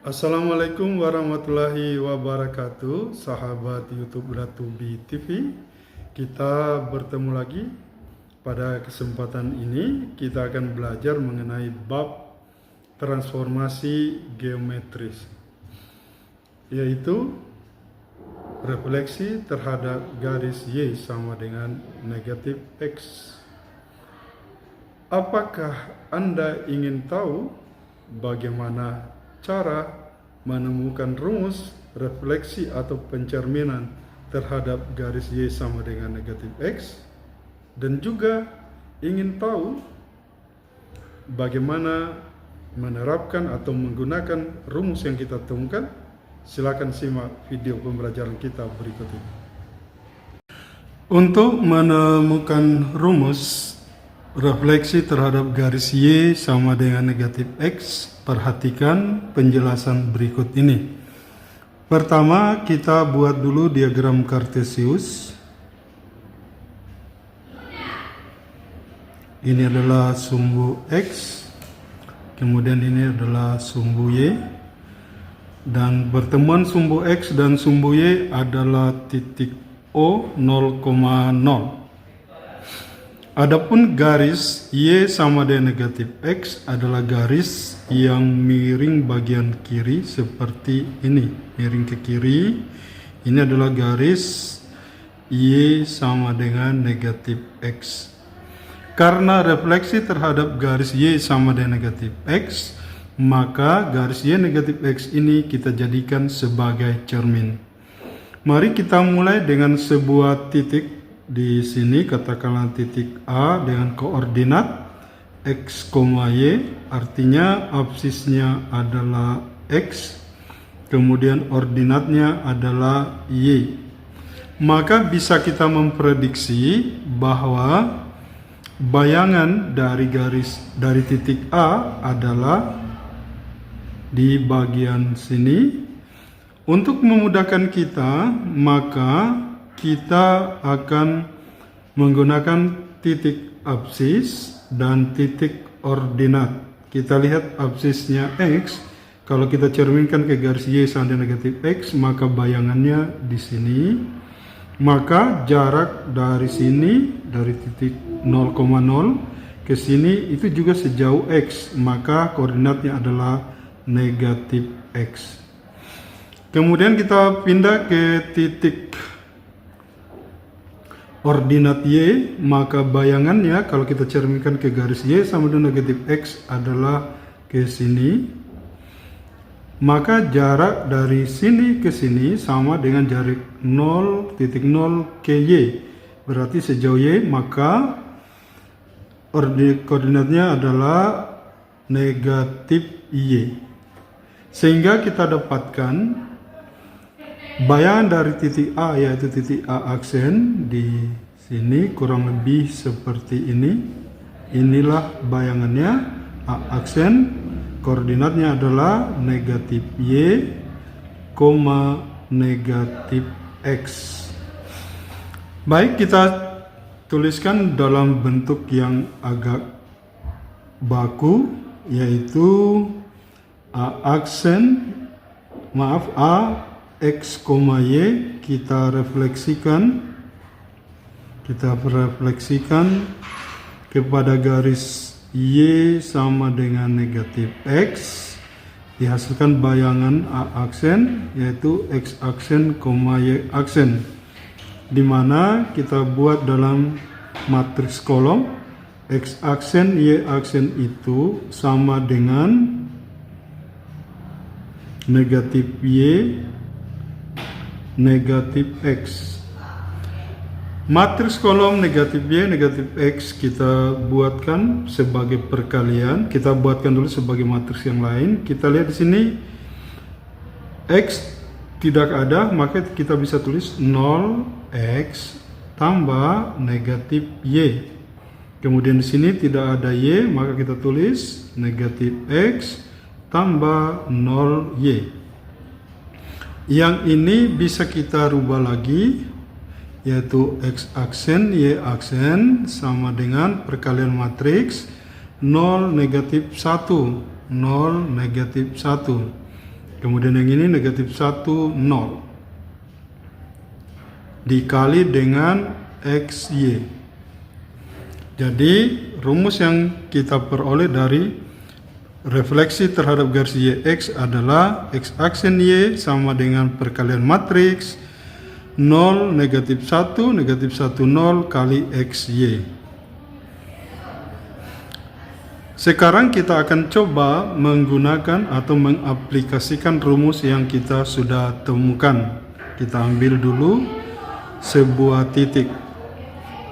Assalamualaikum warahmatullahi wabarakatuh, sahabat YouTube Ratubi TV. Kita bertemu lagi. Pada kesempatan ini kita akan belajar mengenai bab transformasi geometris, yaitu refleksi terhadap garis Y sama dengan negatif X. Apakah Anda ingin tahu bagaimana cara menemukan rumus refleksi atau pencerminan terhadap garis Y sama dengan negatif X? Dan juga ingin tahu bagaimana menerapkan atau menggunakan rumus yang kita temukan? Silakan simak video pembelajaran kita berikut ini. Untuk menemukan rumus refleksi terhadap garis Y sama dengan negatif X, perhatikan penjelasan berikut ini. Pertama, kita buat dulu diagram Kartesius. Ini adalah sumbu X, kemudian ini adalah sumbu Y, dan pertemuan sumbu X dan sumbu Y adalah titik O 0,0. Adapun garis Y sama dengan negatif X adalah garis yang miring bagian kiri seperti ini, miring ke kiri. Ini adalah garis Y sama dengan negatif X. Karena refleksi terhadap garis Y sama dengan negatif X, maka garis Y negatif X ini kita jadikan sebagai cermin. Mari kita mulai dengan sebuah titik. Di sini katakanlah titik A dengan koordinat X, Y, artinya absisnya adalah X, kemudian ordinatnya adalah Y. Maka bisa kita memprediksi bahwa bayangan dari titik A adalah di bagian sini. Untuk memudahkan kita, maka kita akan menggunakan titik absis dan titik ordinat. Kita lihat absisnya X. Kalau kita cerminkan ke garis Y sama dengan negatif X, maka bayangannya di sini. Maka jarak dari sini, dari titik 0,0 ke sini itu juga sejauh X. Maka koordinatnya adalah negatif X. Kemudian kita pindah ke titik ordinat Y, maka bayangannya kalau kita cerminkan ke garis Y sama dengan negatif X adalah ke sini. Maka jarak dari sini ke sini sama dengan jarak 0.0 ke Y. Berarti sejauh Y, maka koordinatnya adalah negatif Y. Sehingga kita dapatkan bayangan dari titik A, yaitu titik A aksen di sini kurang lebih seperti ini. Inilah bayangannya A aksen, koordinatnya adalah negatif Y, negatif X. Baik, kita tuliskan dalam bentuk yang agak baku, yaitu A aksen, A X, Y kita refleksikan kepada garis Y sama dengan negatif X, dihasilkan bayangan A aksen yaitu X aksen, Y aksen, di mana kita buat dalam matriks kolom. X aksen, Y aksen itu sama dengan negatif Y, negatif X. Matriks kolom negatif Y, negatif X kita buatkan sebagai perkalian. Kita buatkan dulu sebagai matriks yang lain. Kita lihat di sini X tidak ada, maka kita bisa tulis 0X tambah negatif Y. Kemudian di sini tidak ada Y, maka kita tulis negatif X tambah 0Y. Yang ini bisa kita rubah lagi, yaitu X aksen, Y aksen sama dengan perkalian matriks 0, negatif 1. 0, negatif 1. Kemudian yang ini negatif 1, 0. Dikali dengan XY. Jadi rumus yang kita peroleh dari refleksi terhadap garis YX adalah X aksen Y sama dengan perkalian matriks 0, negatif 1, negatif 1, 0 kali XY. Sekarang kita akan coba menggunakan atau mengaplikasikan rumus yang kita sudah temukan. Kita ambil dulu sebuah titik.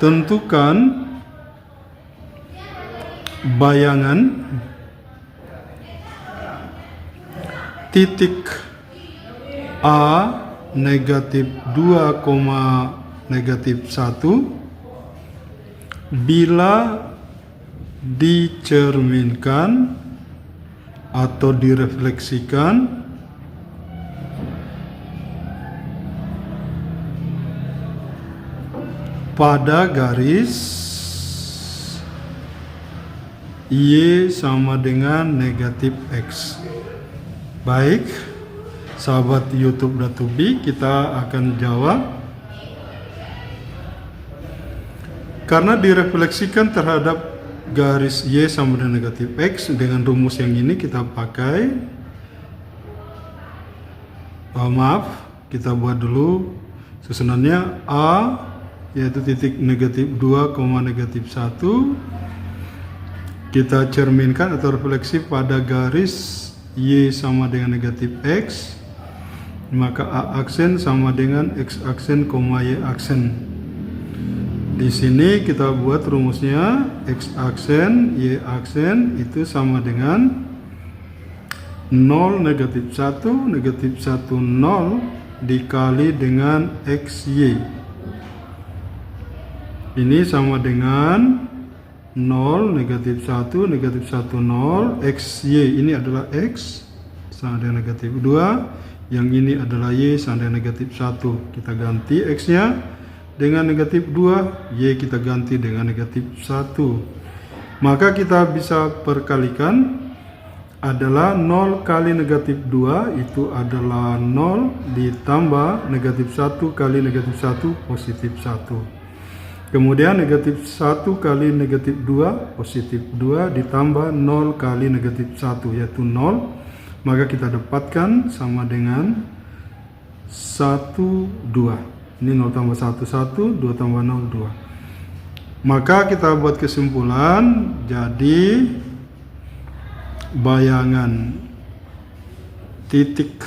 Tentukan bayangan titik A negatif 2, negatif 1 bila dicerminkan atau direfleksikan pada garis Y sama dengan negatif X. Baik, sahabat YouTube Datubi, kita akan jawab. Karena direfleksikan terhadap garis Y sama dengan negatif X, dengan rumus yang ini kita pakai. Kita buat dulu susunannya A, yaitu titik negatif 2, negatif 1. Kita cerminkan atau refleksi pada garis Y sama dengan negatif X, maka A aksen sama dengan X aksen, Y aksen. Di sini kita buat rumusnya X aksen, Y aksen itu sama dengan 0, negatif 1, negatif 1, 0 dikali dengan XY. Ini sama dengan 0, negatif 1, negatif 1, 0, XY. Ini adalah X sama dengan negatif 2. Yang ini adalah Y sama dengan negatif 1. Kita ganti X-nya dengan negatif 2, Y kita ganti dengan negatif 1. Maka kita bisa perkalikan adalah 0 kali negatif 2 itu adalah 0 ditambah negatif 1 kali negatif 1 positif 1. Kemudian negatif 1 kali negatif 2 positif 2 ditambah 0 kali negatif 1 yaitu 0. Maka kita dapatkan sama dengan 1, 2. Ini 0 tambah 1, 1, 2 tambah 0, 2. Maka kita buat kesimpulan, jadi bayangan titik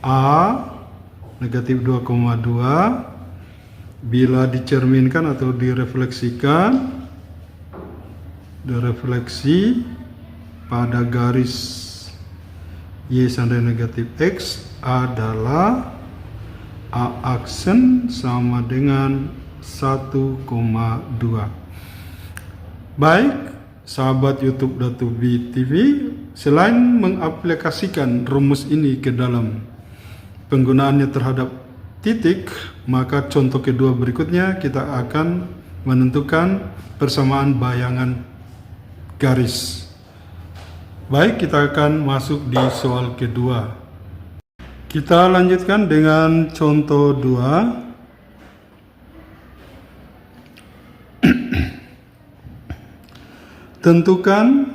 A negatif 2,2 bila dicerminkan atau direfleksikan, direfleksi pada garis Y sama dengan negatif X adalah A aksen sama dengan 1,2. Baik, sahabat YouTube Datubi TV, selain mengaplikasikan rumus ini ke dalam penggunaannya terhadap titik, maka contoh kedua berikutnya kita akan menentukan persamaan bayangan garis. Baik, kita akan masuk di soal kedua. Kita lanjutkan dengan contoh 2. Tentukan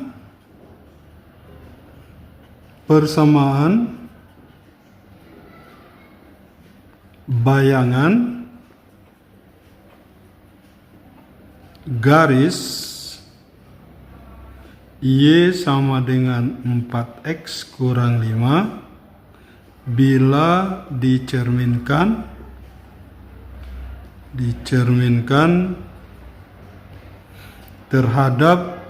persamaan bayangan garis Y sama dengan 4X kurang 5 bila dicerminkan terhadap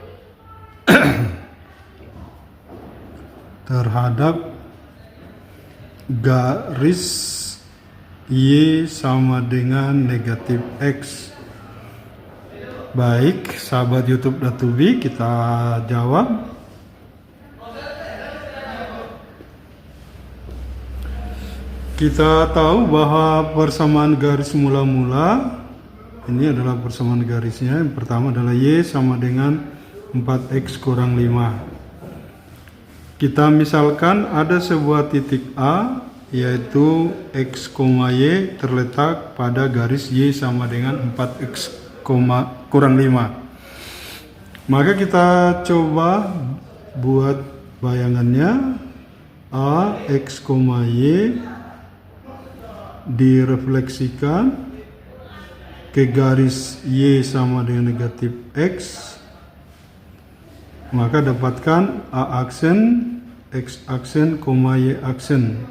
garis Y sama dengan negatif X. Baik, sahabat YouTube Datubi, kita jawab. Kita tahu bahwa persamaan garis mula-mula ini adalah persamaan garisnya. Yang pertama adalah Y sama dengan 4X kurang 5. Kita misalkan ada sebuah titik A, yaitu X, Y terletak pada garis Y sama dengan 4X kurang 5. Maka kita coba buat bayangannya. A, X, Y direfleksikan ke garis Y sama dengan negatif X, maka dapatkan A aksen, X aksen, Y aksen.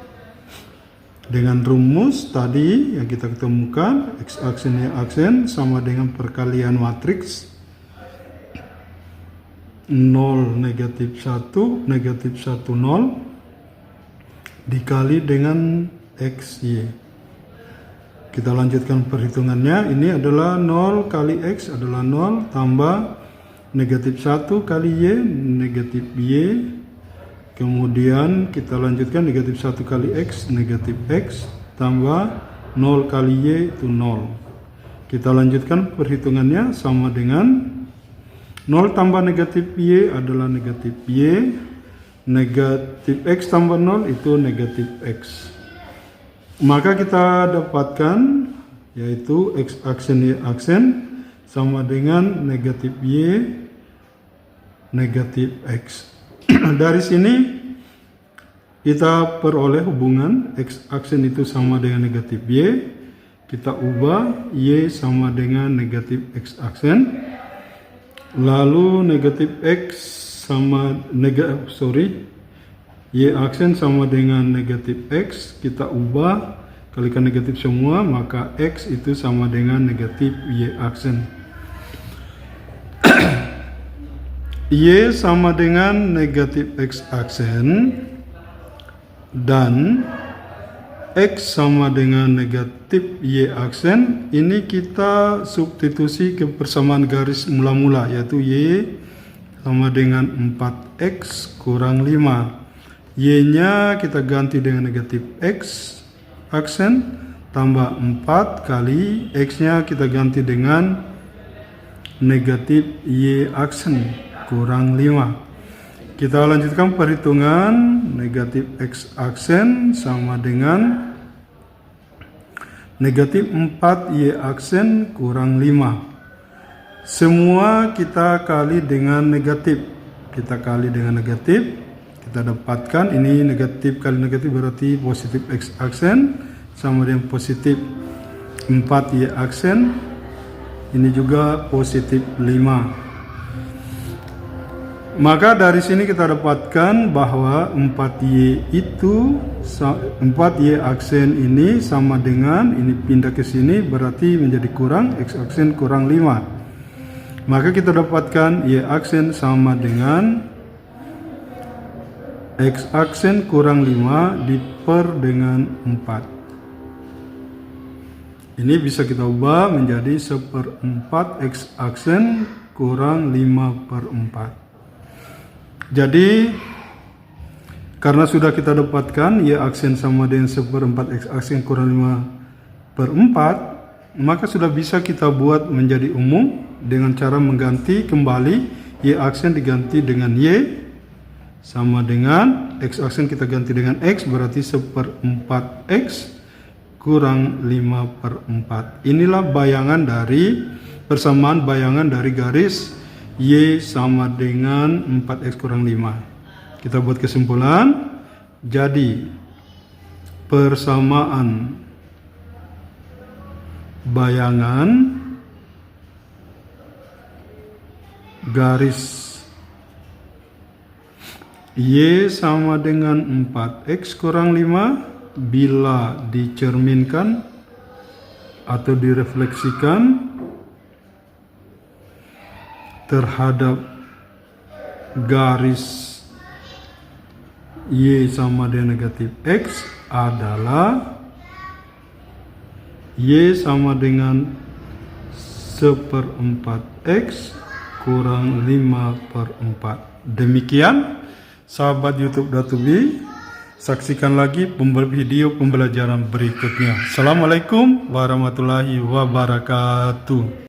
Dengan rumus tadi yang kita ketemukan, X aksen, Y aksen sama dengan perkalian matriks 0, negatif 1, negatif 1, 0 dikali dengan X, Y. Kita lanjutkan perhitungannya. Ini adalah 0 kali X adalah 0 tambah negatif 1 kali Y, negatif Y. Kemudian kita lanjutkan negatif 1 kali X, negatif X tambah 0 kali Y itu 0. Kita lanjutkan perhitungannya sama dengan 0 tambah negatif Y adalah negatif Y. Negatif X tambah 0 itu negatif X. Maka kita dapatkan yaitu X aksen, Y aksen sama dengan negatif Y, negatif X. Dari sini kita peroleh hubungan X aksen itu sama dengan negatif Y. Kita ubah Y sama dengan negatif X aksen. Lalu negatif X sama Y aksen sama dengan negatif X, kita ubah kalikan negatif semua, maka X itu sama dengan negatif Y aksen. Y sama dengan negatif X aksen dan X sama dengan negatif Y aksen. Ini kita substitusi ke persamaan garis mula-mula, yaitu Y sama dengan 4X kurang 5. Y-nya kita ganti dengan negatif X aksen tambah 4 kali X-nya kita ganti dengan negatif Y aksen kurang 5. Kita lanjutkan perhitungan. Negatif X aksen sama dengan negatif 4 Y aksen kurang 5. Semua kita kali dengan negatif. Kita kali dengan negatif. Kita dapatkan ini negatif kali negatif berarti positif X aksen sama dengan positif 4 Y aksen. Ini juga positif 5. Maka dari sini kita dapatkan bahwa 4Y aksen ini sama dengan ini pindah ke sini berarti menjadi kurang X aksen kurang 5. Maka kita dapatkan Y aksen sama dengan X aksen kurang 5 diper dengan 4. Ini bisa kita ubah menjadi 1/4 X aksen kurang 5/4. Jadi karena sudah kita dapatkan Y aksen sama dengan 1/4 X aksen kurang 5/4, maka sudah bisa kita buat menjadi umum dengan cara mengganti kembali Y aksen diganti dengan Y sama dengan X aksen kita ganti dengan X, berarti 1/4 X kurang 5/4. Inilah bayangan dari persamaan bayangan dari garis Y sama dengan 4X kurang 5. Kita buat kesimpulan. Jadi persamaan bayangan garis Y sama dengan 4X kurang 5 bila dicerminkan atau direfleksikan terhadap garis Y sama dengan negatif X adalah Y sama dengan 1/4X kurang 5/4. Demikian sahabat YouTube Datubi, saksikan lagi video pembelajaran berikutnya. Assalamualaikum warahmatullahi wabarakatuh.